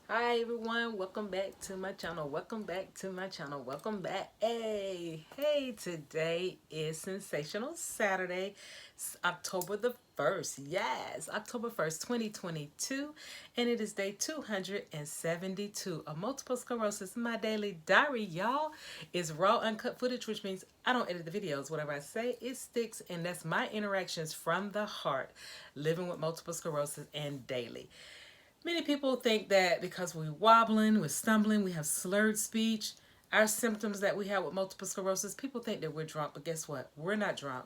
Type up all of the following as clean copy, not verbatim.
Hi everyone, welcome back to my channel. Welcome back to my channel. Welcome back. Hey, today is Sensational Saturday, October the 1st. Yes, October 1st, 2022, and it is day 272 of multiple sclerosis. My daily diary, y'all, is raw uncut footage, which means I don't edit the videos. Whatever I say, it sticks, and that's my interactions from the heart, living with multiple sclerosis and daily. Many people think that because we're wobbling, we're stumbling, we have slurred speech, our symptoms that we have with multiple sclerosis, people think that we're drunk, but guess what? We're not drunk.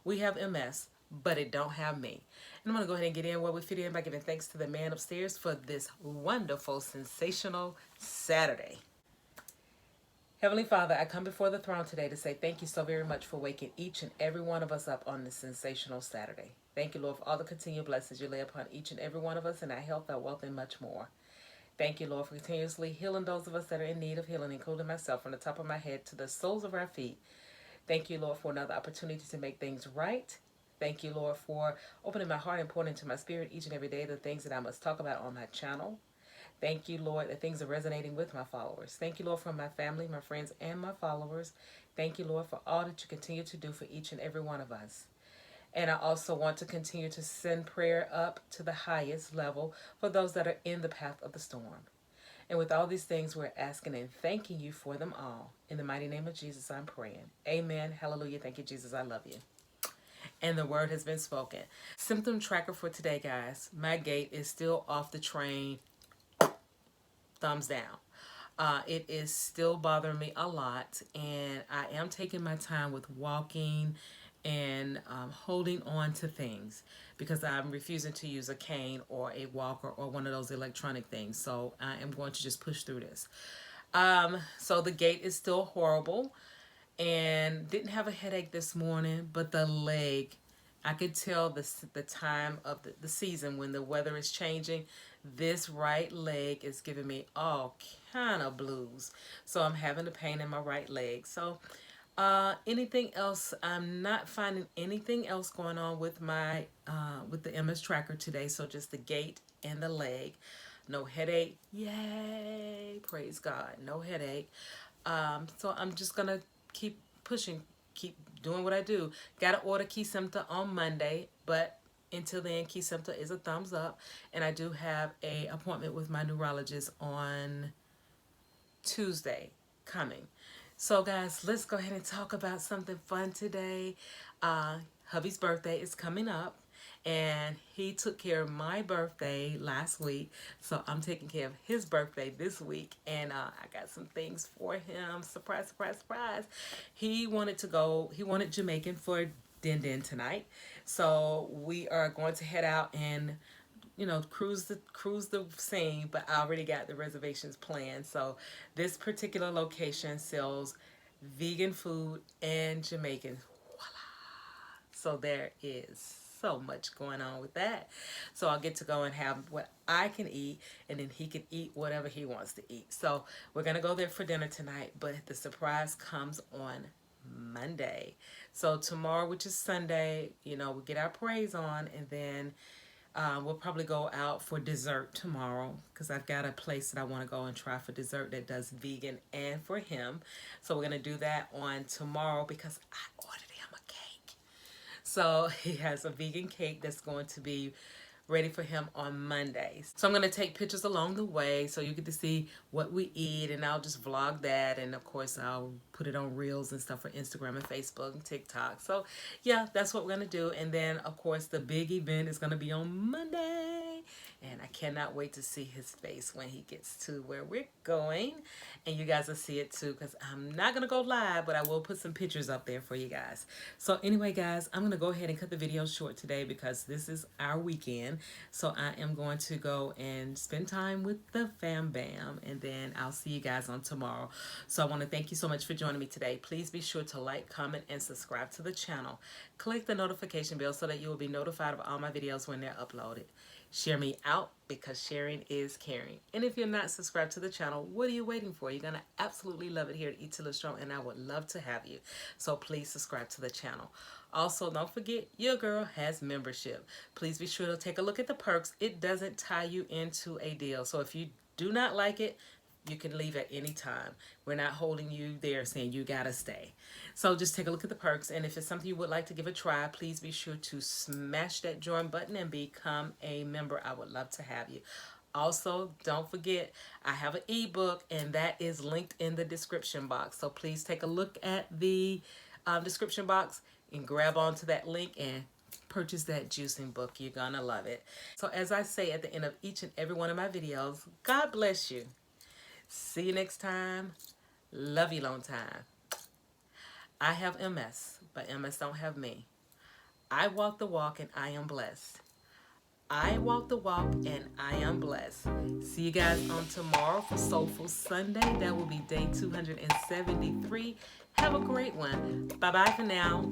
We have MS, but it don't have me. And I'm going to go ahead and get in where we fit in by giving thanks to the man upstairs for this wonderful, sensational Saturday. Heavenly Father, I come before the throne today to say thank you so very much for waking each and every one of us up on this sensational Saturday. Thank you, Lord, for all the continued blessings you lay upon each and every one of us in our health, our wealth, and much more. Thank you, Lord, for continuously healing those of us that are in need of healing, including myself, from the top of my head to the soles of our feet. Thank you, Lord, for another opportunity to make things right. Thank you, Lord, for opening my heart and pouring into my spirit each and every day the things that I must talk about on my channel. Thank you, Lord, that things are resonating with my followers. Thank you, Lord, for my family, my friends, and my followers. Thank you, Lord, for all that you continue to do for each and every one of us. And I also want to continue to send prayer up to the highest level for those that are in the path of the storm. And with all these things, we're asking and thanking you for them all. In the mighty name of Jesus, I'm praying. Amen. Hallelujah. Thank you, Jesus. I love you. And the word has been spoken. Symptom tracker for today, guys. My gait is still off the train. Thumbs down. It is still bothering me a lot, and I am taking my time with walking and holding on to things because I'm refusing to use a cane or a walker or one of those electronic things. So I am going to just push through this. So the gait is still horrible, and didn't have a headache this morning, but the leg, I could tell the time of the season when the weather is changing. This right leg is giving me all kind of blues. So I'm having a pain in my right leg. So anything else, I'm not finding anything else going on with my with the MS tracker today. So just the gait and the leg. No headache. Yay. Praise God. No headache. So I'm just gonna keep pushing, keep doing what I do. Gotta order Kesimpta on Monday, but until then, Kesimpta is a thumbs up, and I do have a appointment with my neurologist on Tuesday coming. So guys, let's go ahead and talk about something fun today. Hubby's birthday is coming up, and he took care of my birthday last week, so I'm taking care of his birthday this week, and I got some things for him. Surprise, surprise, surprise. He wanted Jamaican for din tonight, so we are going to head out and cruise the scene, but I already got the reservations planned. So this particular location sells vegan food and Jamaican. So there is so much going on with that. So I'll get to go and have what I can eat, and then he can eat whatever he wants to eat. So we're going to go there for dinner tonight, but the surprise comes on Monday. So tomorrow, which is Sunday, we get our praise on, and then we'll probably go out for dessert tomorrow because I've got a place that I want to go and try for dessert that does vegan and for him. So we're going to do that on tomorrow because I ordered him a cake. So he has a vegan cake that's going to be ready for him on Mondays. So I'm going to take pictures along the way so you get to see what we eat, and I'll just vlog that, and of course I'll put it on Reels and stuff for Instagram and Facebook and TikTok. So yeah, that's what we're going to do. And then of course the big event is going to be on Monday, and I cannot wait to see his face when he gets to where we're going, and you guys will see it too because I'm not going to go live, but I will put some pictures up there for you guys. So anyway guys, I'm going to go ahead and cut the video short today because this is our weekend. So I am going to go and spend time with the fam bam, and then I'll see you guys on tomorrow. So I want to thank you so much for joining me today. Please be sure to like, comment, and subscribe to the channel. Click the notification bell so that you will be notified of all my videos when they're uploaded. Share me out because sharing is caring. And if you're not subscribed to the channel, what are you waiting for? You're going to absolutely love it here at Eat Till It's Strong, and I would love to have you. So please subscribe to the channel. Also, don't forget, your girl has membership. Please be sure to take a look at the perks. It doesn't tie you into a deal. So if you do not like it, you can leave at any time. We're not holding you there saying you gotta stay. So just take a look at the perks, and if it's something you would like to give a try, please be sure to smash that join button and become a member. I would love to have you. Also, don't forget, I have an ebook, and that is linked in the description box. So please take a look at the description box and grab onto that link and purchase that juicing book. You're gonna love it. So as I say at the end of each and every one of my videos, God bless you. See you next time. Love you long time. I have MS, but MS don't have me. I walk the walk and I am blessed. I walk the walk and I am blessed. See you guys on tomorrow for Soulful Sunday. That will be day 273. Have a great one. Bye-bye for now.